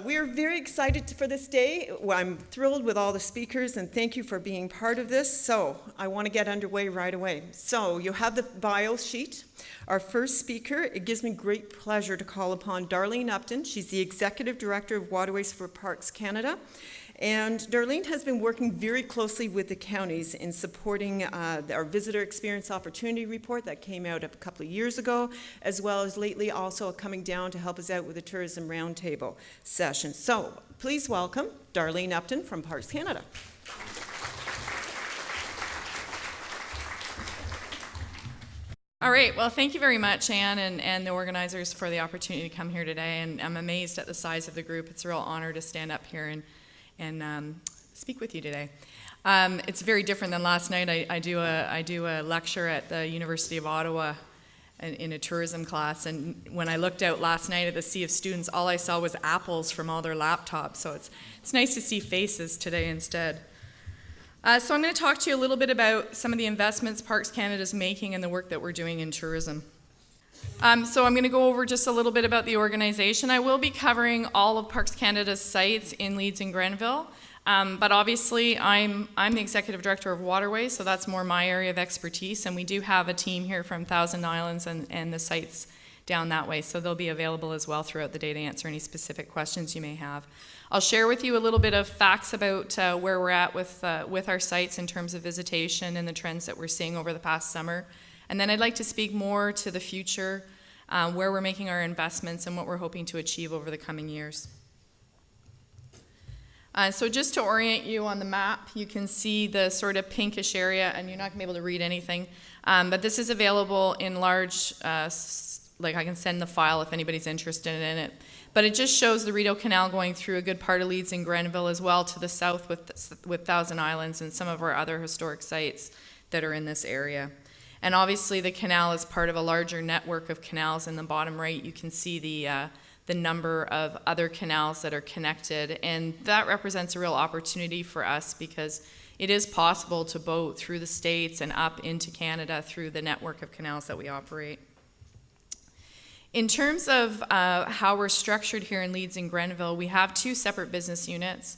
We're very excited for this day. Well, I'm thrilled with all the speakers, and thank you for being part of this. So I want to get underway right away. So you have the bio sheet. Our first speaker, it gives me great pleasure to call upon Darlene Upton. She's the Executive Director of Waterways for Parks Canada. And Darlene has been working very closely with the counties in supporting our Visitor Experience Opportunity Report that came out a couple of years ago, as well as lately also coming down to help us out with the Tourism Roundtable session. So please welcome Darlene Upton from Parks Canada. All right, well, thank you very much, Anne, and the organizers for the opportunity to come here today. And I'm amazed at the size of the group. It's a real honor to stand up here and speak with you today. It's very different than last night. I do a lecture at the University of Ottawa in a tourism class, and when I looked out last night at the sea of students, all I saw was apples from all their laptops. So it's nice to see faces today instead. So I'm going to talk to you a little bit about some of the investments Parks Canada is making and the work that we're doing in tourism. So I'm going to go over just a little bit about the organization. I will be covering all of Parks Canada's sites in Leeds and Grenville, but obviously I'm the Executive Director of Waterways, so that's more my area of expertise, and we do have a team here from Thousand Islands and the sites down that way, so they'll be available as well throughout the day to answer any specific questions you may have. I'll share with you a little bit of facts about where we're at with our sites in terms of visitation and the trends that we're seeing over the past summer. And then I'd like to speak more to the future, where we're making our investments and what we're hoping to achieve over the coming years. So just to orient you on the map, you can see the sort of pinkish area, and you're not going to be able to read anything. But this is available in large, like I can send the file if anybody's interested in it. But it just shows the Rideau Canal going through a good part of Leeds and Grenville as well to the south with Thousand Islands and some of our other historic sites that are in this area. And obviously the canal is part of a larger network of canals. In the bottom right, you can see the number of other canals that are connected. And that represents a real opportunity for us because it is possible to boat through the States and up into Canada through the network of canals that we operate. In terms of how we're structured here in Leeds and Grenville, we have two separate business units.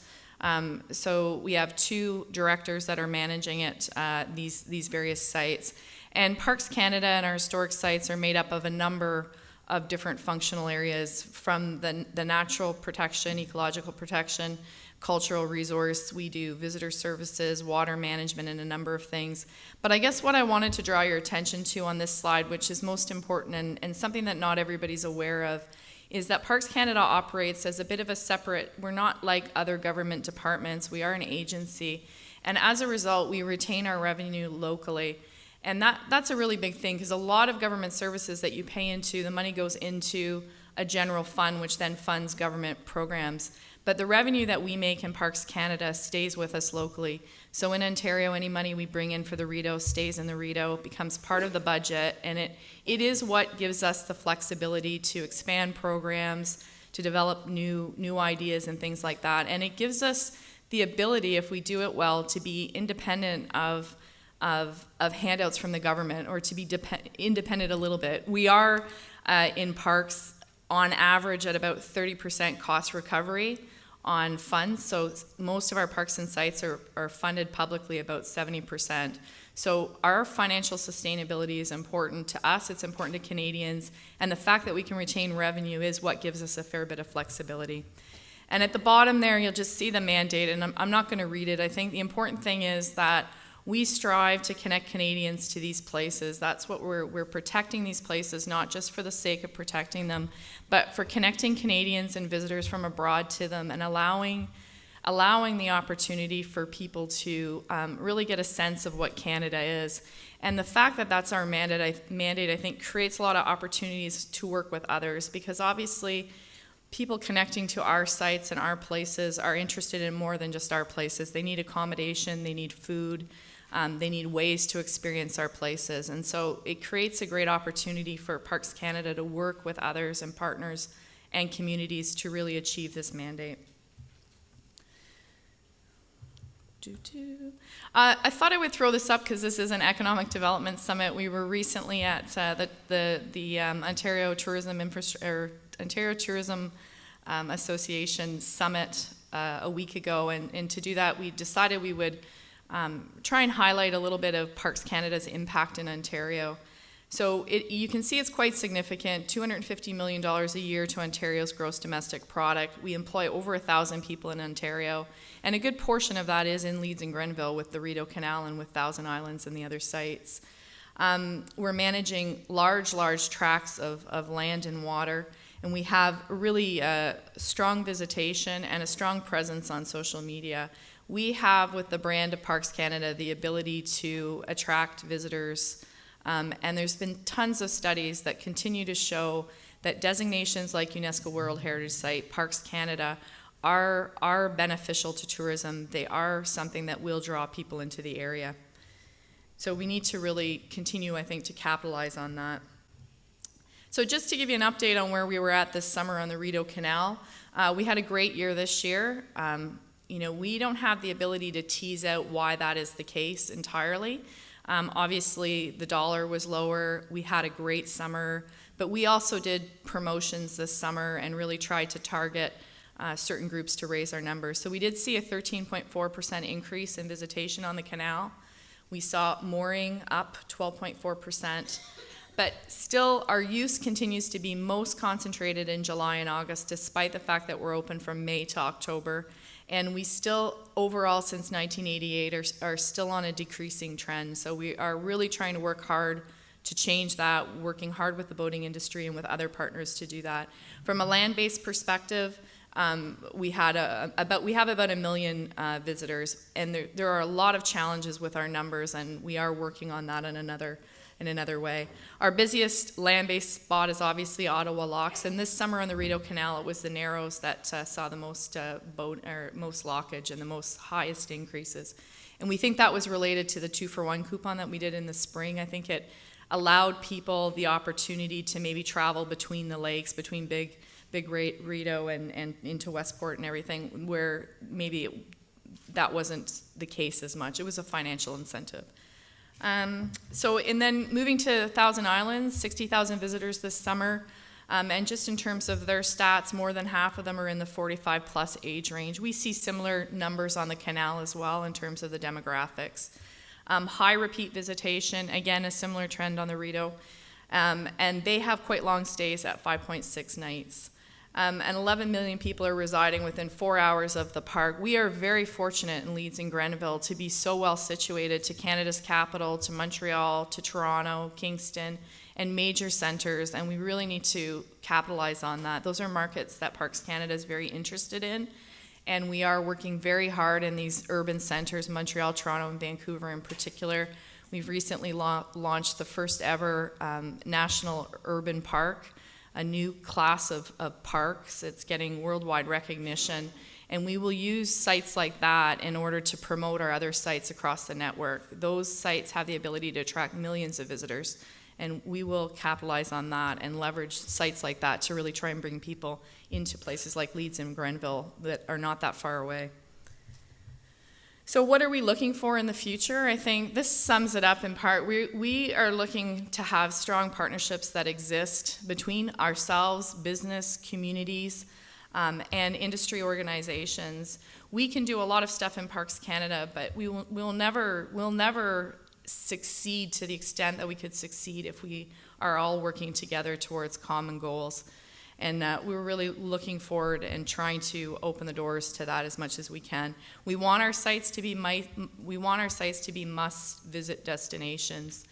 So we have two directors that are managing it, these various sites. And Parks Canada and our historic sites are made up of a number of different functional areas, from the natural protection, ecological protection, cultural resource. We do visitor services, water management, and a number of things. But I guess what I wanted to draw your attention to on this slide, which is most important and something that not everybody's aware of, is that Parks Canada operates as a bit of a separate, we're not like other government departments, we are an agency, and as a result, we retain our revenue locally. And that's a really big thing, because a lot of government services that you pay into, the money goes into a general fund, which then funds government programs. But the revenue that we make in Parks Canada stays with us locally. So in Ontario, any money we bring in for the Rideau stays in the Rideau, becomes part of the budget, and it is what gives us the flexibility to expand programs, to develop new ideas and things like that. And it gives us the ability, if we do it well, to be independent of handouts from the government, or to be independent a little bit. We are in parks on average at about 30% cost recovery on funds, so most of our parks and sites are funded publicly about 70%. So our financial sustainability is important to us, it's important to Canadians, and the fact that we can retain revenue is what gives us a fair bit of flexibility. And at the bottom there, you'll just see the mandate, and I'm not going to read it. I think the important thing is that we strive to connect Canadians to these places. That's what we're protecting these places, not just for the sake of protecting them, but for connecting Canadians and visitors from abroad to them, and allowing the opportunity for people to really get a sense of what Canada is. And the fact that that's our mandate, I think, creates a lot of opportunities to work with others, because obviously people connecting to our sites and our places are interested in more than just our places. They need accommodation, they need food, they need ways to experience our places. And so it creates a great opportunity for Parks Canada to work with others and partners and communities to really achieve this mandate. I thought I would throw this up because this is an economic development summit. We were recently at the Ontario Tourism Association summit a week ago, and to do that we decided we would try and highlight a little bit of Parks Canada's impact in Ontario. So you can see it's quite significant, $250 million a year to Ontario's gross domestic product. We employ over 1,000 people in Ontario, and a good portion of that is in Leeds and Grenville with the Rideau Canal and with Thousand Islands and the other sites. We're managing large tracts of land and water, and we have really strong visitation and a strong presence on social media. We have, with the brand of Parks Canada, the ability to attract visitors, and there's been tons of studies that continue to show that designations like UNESCO World Heritage Site, Parks Canada, are beneficial to tourism. They are something that will draw people into the area. So we need to really continue, I think, to capitalize on that. So just to give you an update on where we were at this summer on the Rideau Canal, we had a great year this year. We don't have the ability to tease out why that is the case entirely. Obviously, the dollar was lower. We had a great summer, but we also did promotions this summer and really tried to target certain groups to raise our numbers. So we did see a 13.4% increase in visitation on the canal. We saw mooring up 12.4%. But still, our use continues to be most concentrated in July and August, despite the fact that we're open from May to October. And we still, overall, since 1988, are still on a decreasing trend. So we are really trying to work hard to change that, working hard with the boating industry and with other partners to do that. From a land-based perspective, we have about 1 million visitors, and there are a lot of challenges with our numbers, and we are working on that in another way. Our busiest land-based spot is obviously Ottawa Locks, and this summer on the Rideau Canal, it was the Narrows that saw the most most lockage and the most highest increases. And we think that was related to the 2-for-1 coupon that we did in the spring. I think it allowed people the opportunity to maybe travel between the lakes, between Big Rideau and into Westport and everything, where maybe that wasn't the case as much. It was a financial incentive. And then moving to Thousand Islands, 60,000 visitors this summer. And just in terms of their stats, more than half of them are in the 45 plus age range. We see similar numbers on the canal as well in terms of the demographics. High repeat visitation, again, a similar trend on the Rideau. And they have quite long stays at 5.6 nights. And 11 million people are residing within 4 hours of the park. We are very fortunate in Leeds and Grenville to be so well situated to Canada's capital, to Montreal, to Toronto, Kingston, and major centers, and we really need to capitalize on that. Those are markets that Parks Canada is very interested in, and we are working very hard in these urban centers, Montreal, Toronto, and Vancouver in particular. We've recently launched the first ever national urban park, a new class of parks. It's getting worldwide recognition, and we will use sites like that in order to promote our other sites across the network. Those sites have the ability to attract millions of visitors, and we will capitalize on that and leverage sites like that to really try and bring people into places like Leeds and Grenville that are not that far away. So what are we looking for in the future? I think this sums it up in part. We are looking to have strong partnerships that exist between ourselves, business, communities, and industry organizations. We can do a lot of stuff in Parks Canada, but we'll never succeed to the extent that we could succeed if we are all working together towards common goals. And we're really looking forward and trying to open the doors to that as much as we can. We want our sites to be must-visit destinations.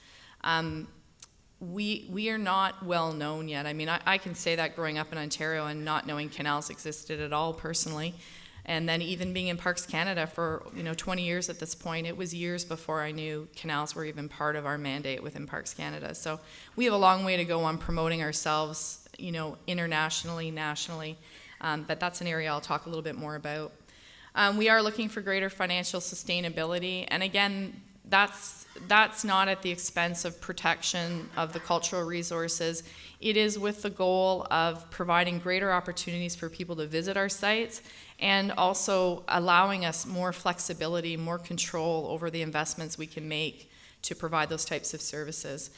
We are not well known yet. I mean, I can say that growing up in Ontario and not knowing canals existed at all personally. And then even being in Parks Canada for 20 years at this point, it was years before I knew canals were even part of our mandate within Parks Canada. So we have a long way to go on promoting ourselves, internationally, nationally, but that's an area I'll talk a little bit more about. We are looking for greater financial sustainability, and again, that's not at the expense of protection of the cultural resources. It is with the goal of providing greater opportunities for people to visit our sites and also allowing us more flexibility, more control over the investments we can make to provide those types of services.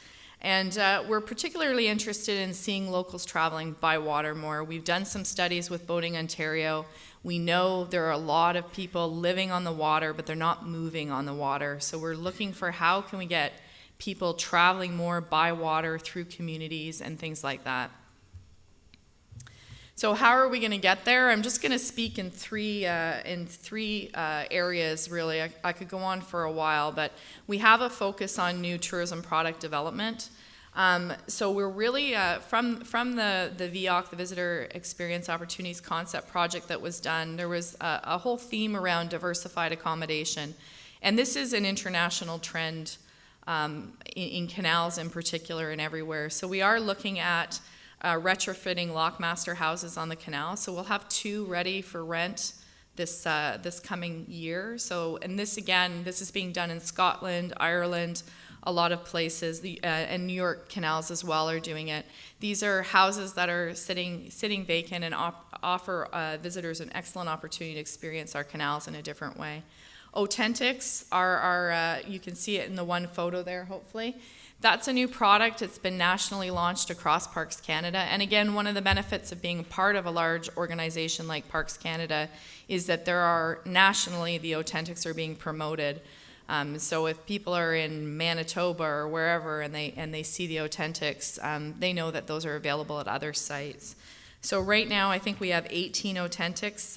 And we're particularly interested in seeing locals traveling by water more. We've done some studies with Boating Ontario. We know there are a lot of people living on the water, but they're not moving on the water. So we're looking for how can we get people traveling more by water through communities and things like that. So how are we going to get there? I'm just going to speak in three areas, really. I could go on for a while, but we have a focus on new tourism product development. So we're really, from the VOC, the Visitor Experience Opportunities Concept project that was done, there was a whole theme around diversified accommodation. And this is an international trend in canals in particular and everywhere. So we are looking at retrofitting lockmaster houses on the canal. So we'll have 2 ready for rent this coming year. So, and this again, this is being done in Scotland, Ireland, a lot of places, and New York canals as well are doing it. These are houses that are sitting vacant and offer visitors an excellent opportunity to experience our canals in a different way. Authentics are you can see it in the one photo there, hopefully. That's a new product. It's been nationally launched across Parks Canada. And again, one of the benefits of being part of a large organization like Parks Canada is that there are nationally, the Authentics are being promoted. So if people are in Manitoba or wherever and they see the Authentics, they know that those are available at other sites. So right now, I think we have 18 Authentics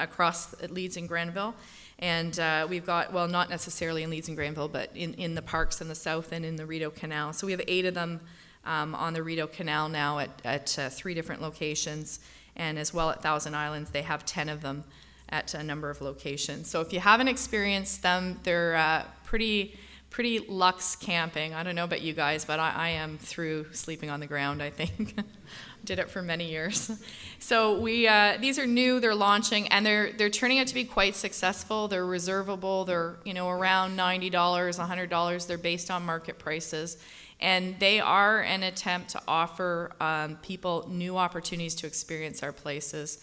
across Leeds and Grenville. And we've got, well, not necessarily in Leeds and Grenville, but in the parks in the south and in the Rideau Canal. So we have 8 of them on the Rideau Canal now at 3 different locations. And as well at Thousand Islands, they have 10 of them at a number of locations. So if you haven't experienced them, they're pretty luxe camping. I don't know about you guys, but I am through sleeping on the ground, I think. Did it for many years. So these are new, they're launching, and they're turning out to be quite successful. They're reservable, they're around $90, $100. They're based on market prices. And they are an attempt to offer people new opportunities to experience our places.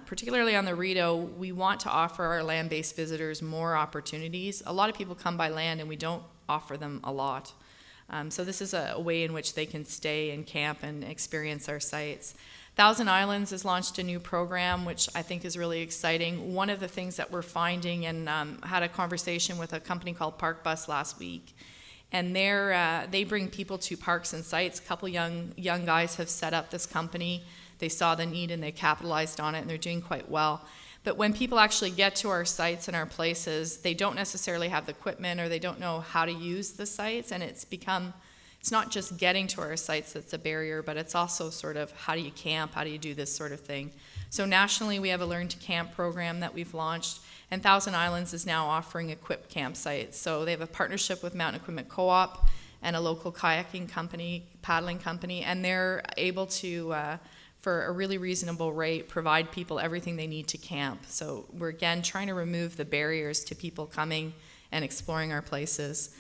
Particularly on the Rideau, we want to offer our land-based visitors more opportunities. A lot of people come by land and we don't offer them a lot. So this is a way in which they can stay and camp and experience our sites. Thousand Islands has launched a new program, which I think is really exciting. One of the things that we're finding, and had a conversation with a company called Park Bus last week, and they bring people to parks and sites. A couple young guys have set up this company. They saw the need and they capitalized on it, and they're doing quite well. But when people actually get to our sites and our places, they don't necessarily have the equipment or they don't know how to use the sites, and it's not just getting to our sites that's a barrier, but it's also sort of how do you camp, how do you do this sort of thing. So nationally, we have a Learn to Camp program that we've launched, and Thousand Islands is now offering equipped campsites. So they have a partnership with Mountain Equipment Co-op and a local kayaking company, paddling company, and they're able to, for a really reasonable rate, provide people everything they need to camp. So we're again trying to remove the barriers to people coming and exploring our places.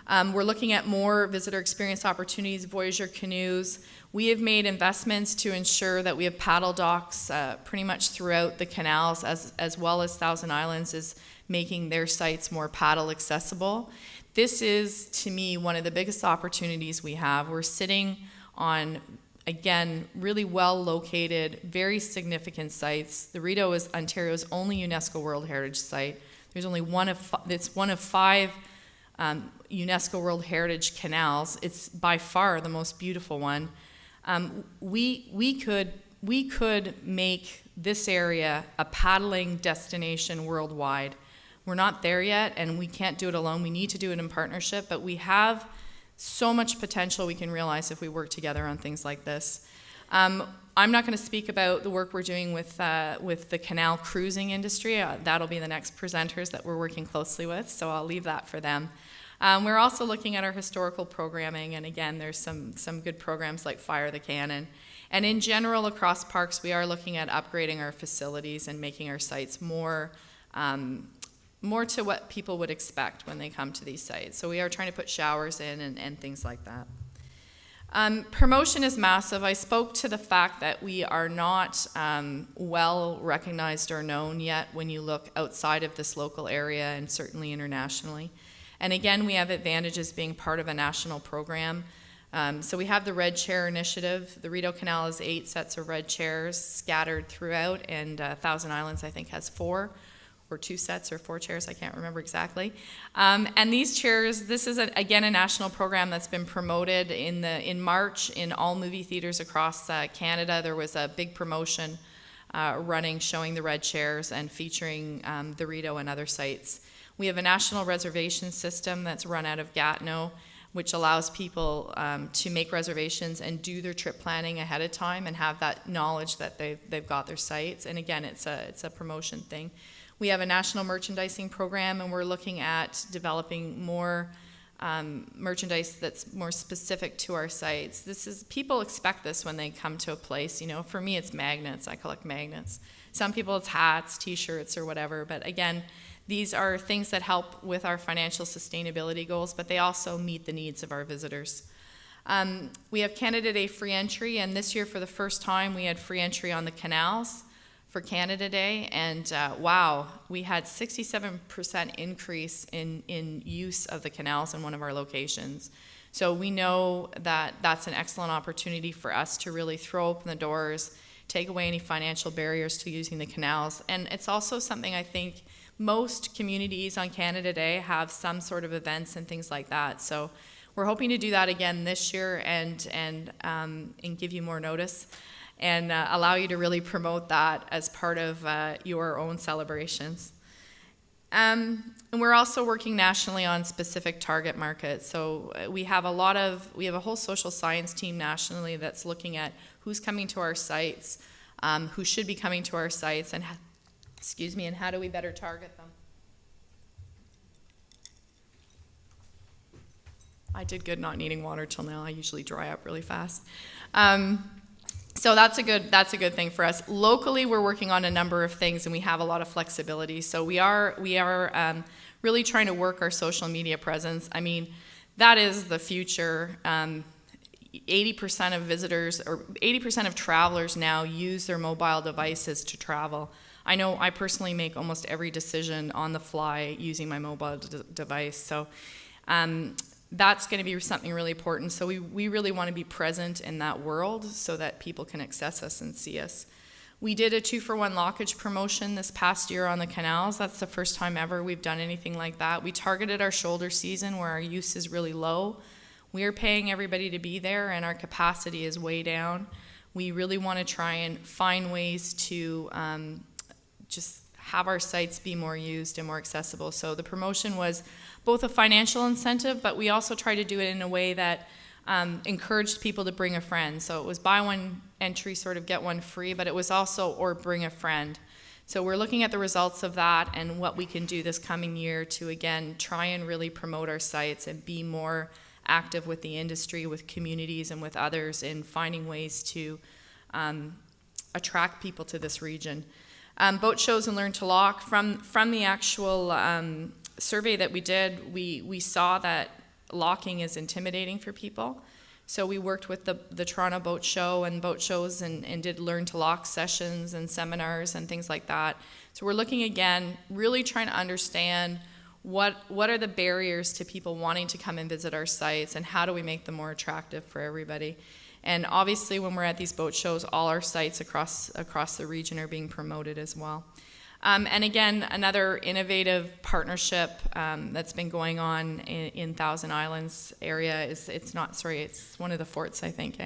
We're looking at more visitor experience opportunities, Voyager canoes. We have made investments to ensure that we have paddle docks pretty much throughout the canals, as well as Thousand Islands is making their sites more paddle accessible. This is, to me, one of the biggest opportunities we have. We're sitting on, again, really well located, very significant sites. The Rideau is Ontario's only UNESCO World Heritage Site. There's only it's one of 5 UNESCO World Heritage canals. It's by far the most beautiful one. We could make this area a paddling destination worldwide. We're not there yet, and we can't do it alone. We need to do it in partnership, but we have so much potential we can realize if we work together on things like this. I'm not going to speak about the work we're doing with the canal cruising industry. That'll be the next presenters that we're working closely with, so I'll leave that for them. We're also looking at our historical programming, and again, there's some good programs like Fire the Cannon. And in general, across parks, we are looking at upgrading our facilities and making our sites more to what people would expect when they come to these sites. So we are trying to put showers in and things like that. Promotion is massive. I spoke to the fact that we are not well recognized or known yet when you look outside of this local area and certainly internationally. And again, we have advantages being part of a national program. So we have the Red Chair Initiative. The Rideau Canal has 8 sets of red chairs scattered throughout, and Thousand Islands, I think, has 4, or 2 sets or 4 chairs, I can't remember exactly. And these chairs, this is, again, a national program that's been promoted in March in all movie theaters across Canada. There was a big promotion running showing the red chairs and featuring the Rideau and other sites. We have a national reservation system that's run out of Gatineau, which allows people to make reservations and do their trip planning ahead of time and have that knowledge that they've got their sites. And again, it's a promotion thing. We have a national merchandising program, and we're looking at developing more merchandise that's more specific to our sites. People expect this when they come to a place. For me, it's magnets. I collect magnets. Some people, it's hats, t-shirts, or whatever. But again, these are things that help with our financial sustainability goals, but they also meet the needs of our visitors. We have Canada Day free entry, and this year for the first time we had free entry on the canals for Canada Day, and wow, we had 67% increase in use of the canals in one of our locations. So we know that that's an excellent opportunity for us to really throw open the doors, take away any financial barriers to using the canals, and it's also something I think most communities on Canada Day have some sort of events and things like that. So we're hoping to do that again this year and give you more notice and allow you to really promote that as part of your own celebrations. And we're also working nationally on specific target markets. So we have a whole social science team nationally that's looking at who's coming to our sites, who should be coming to our sites, and and how do we better target them? I did good not needing water till now. I usually dry up really fast. So that's a good thing for us. Locally, we're working on a number of things, and we have a lot of flexibility. So we are really trying to work our social media presence. I mean, that is the future. 80% of visitors, or 80% of travelers now use their mobile devices to travel. I know I personally make almost every decision on the fly using my mobile device. So that's going to be something really important. So we really want to be present in that world so that people can access us and see us. We did a 2-for-1 lockage promotion this past year on the canals. That's the first time ever we've done anything like that. We targeted our shoulder season where our use is really low. We are paying everybody to be there, and our capacity is way down. We really want to try and find ways to just have our sites be more used and more accessible. So the promotion was both a financial incentive, but we also tried to do it in a way that encouraged people to bring a friend. So it was buy one entry, sort of get one free, but it was also or bring a friend. So we're looking at the results of that and what we can do this coming year to, again, try and really promote our sites and be more active with the industry, with communities, and with others in finding ways to attract people to this region. Boat shows and learn to lock. From the actual survey that we did, we saw that locking is intimidating for people. So we worked with the Toronto Boat Show and boat shows and did learn to lock sessions and seminars and things like that. So we're looking again, really trying to understand what are the barriers to people wanting to come and visit our sites, and how do we make them more attractive for everybody. And obviously when we're at these boat shows, all our sites across the region are being promoted as well. And again, another innovative partnership that's been going on in Thousand Islands area it's one of the forts, I think,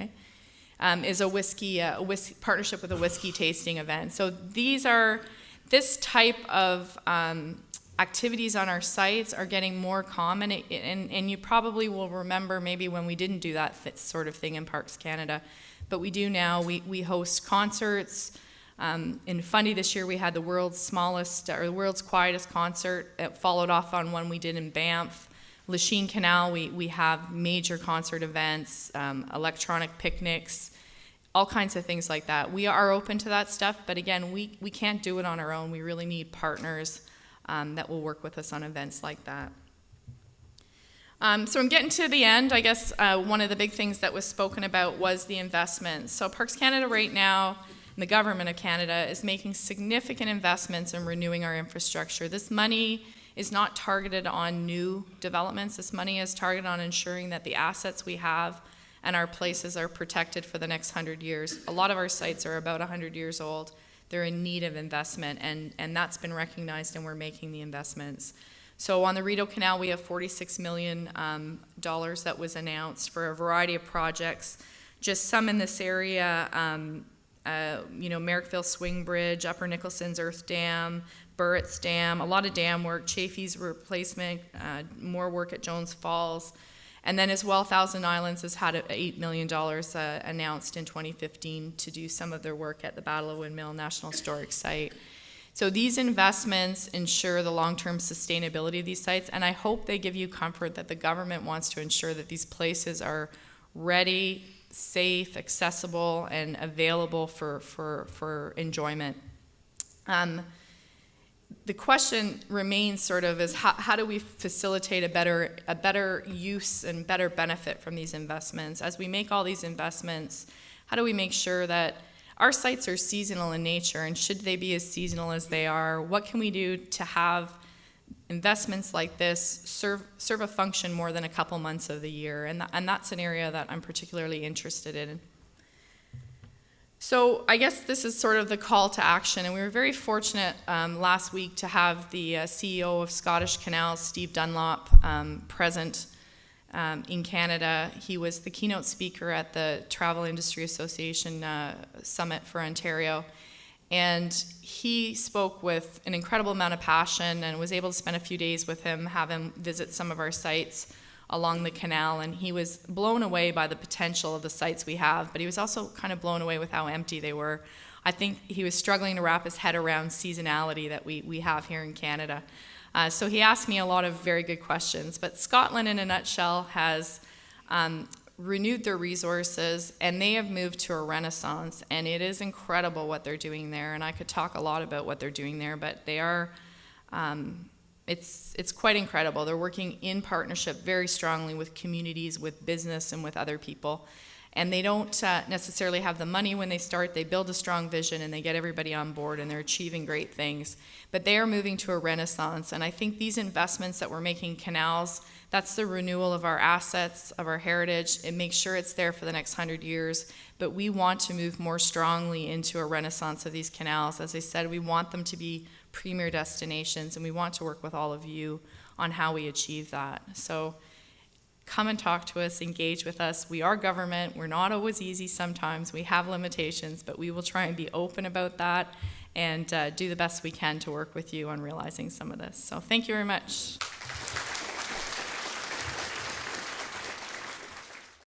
is a whiskey partnership with a whiskey tasting event. So this type of activities on our sites are getting more common, and you probably will remember maybe when we didn't do that sort of thing in Parks Canada, but we do now. We host concerts. In Fundy this year we had the world's quietest concert. It followed off on one we did in Banff. Lachine Canal, we have major concert events, electronic picnics, all kinds of things like that. We are open to that stuff, but again, we can't do it on our own. We really need partners that will work with us on events like that. So I'm getting to the end. I guess one of the big things that was spoken about was the investment. So Parks Canada right now, and the government of Canada, is making significant investments in renewing our infrastructure. This money is not targeted on new developments. This money is targeted on ensuring that the assets we have and our places are protected for the next 100 years. A lot of our sites are about 100 years old. They're in need of investment, and that's been recognized, and we're making the investments. So on the Rideau Canal, we have $46 million that was announced for a variety of projects. Just some in this area, Merrickville Swing Bridge, Upper Nicholson's Earth Dam, Burrett's Dam, a lot of dam work, Chafee's replacement, more work at Jones Falls. And then as well, Thousand Islands has had $8 million announced in 2015 to do some of their work at the Battle of Windmill National Historic Site. So these investments ensure the long-term sustainability of these sites, and I hope they give you comfort that the government wants to ensure that these places are ready, safe, accessible, and available for enjoyment. The question remains sort of is how do we facilitate a better use and better benefit from these investments? As we make all these investments, how do we make sure that our sites are seasonal in nature, and should they be as seasonal as they are, what can we do to have investments like this serve a function more than a couple months of the year? And that's an area that I'm particularly interested in. So I guess this is sort of the call to action, and we were very fortunate last week to have the CEO of Scottish Canals, Steve Dunlop, present in Canada. He was the keynote speaker at the Travel Industry Association Summit for Ontario, and he spoke with an incredible amount of passion and was able to spend a few days with him, have him visit some of our sites along the canal, and he was blown away by the potential of the sites we have, but he was also kind of blown away with how empty they were. I think he was struggling to wrap his head around seasonality that we have here in Canada. So he asked me a lot of very good questions, but Scotland in a nutshell has renewed their resources, and they have moved to a renaissance, and it is incredible what they're doing there, and I could talk a lot about what they're doing there, but they are it's quite incredible. They're working in partnership very strongly with communities, with business, and with other people. And they don't necessarily have the money when they start. They build a strong vision, and they get everybody on board, and they're achieving great things. But they are moving to a renaissance, and I think these investments that we're making canals, that's the renewal of our assets, of our heritage. It makes sure it's there for the next 100 years. But we want to move more strongly into a renaissance of these canals. As I said, we want them to be premier destinations, and we want to work with all of you on how we achieve that. So come and talk to us, engage with us. We are government. We're not always easy sometimes. We have limitations, but we will try and be open about that and do the best we can to work with you on realizing some of this. So thank you very much.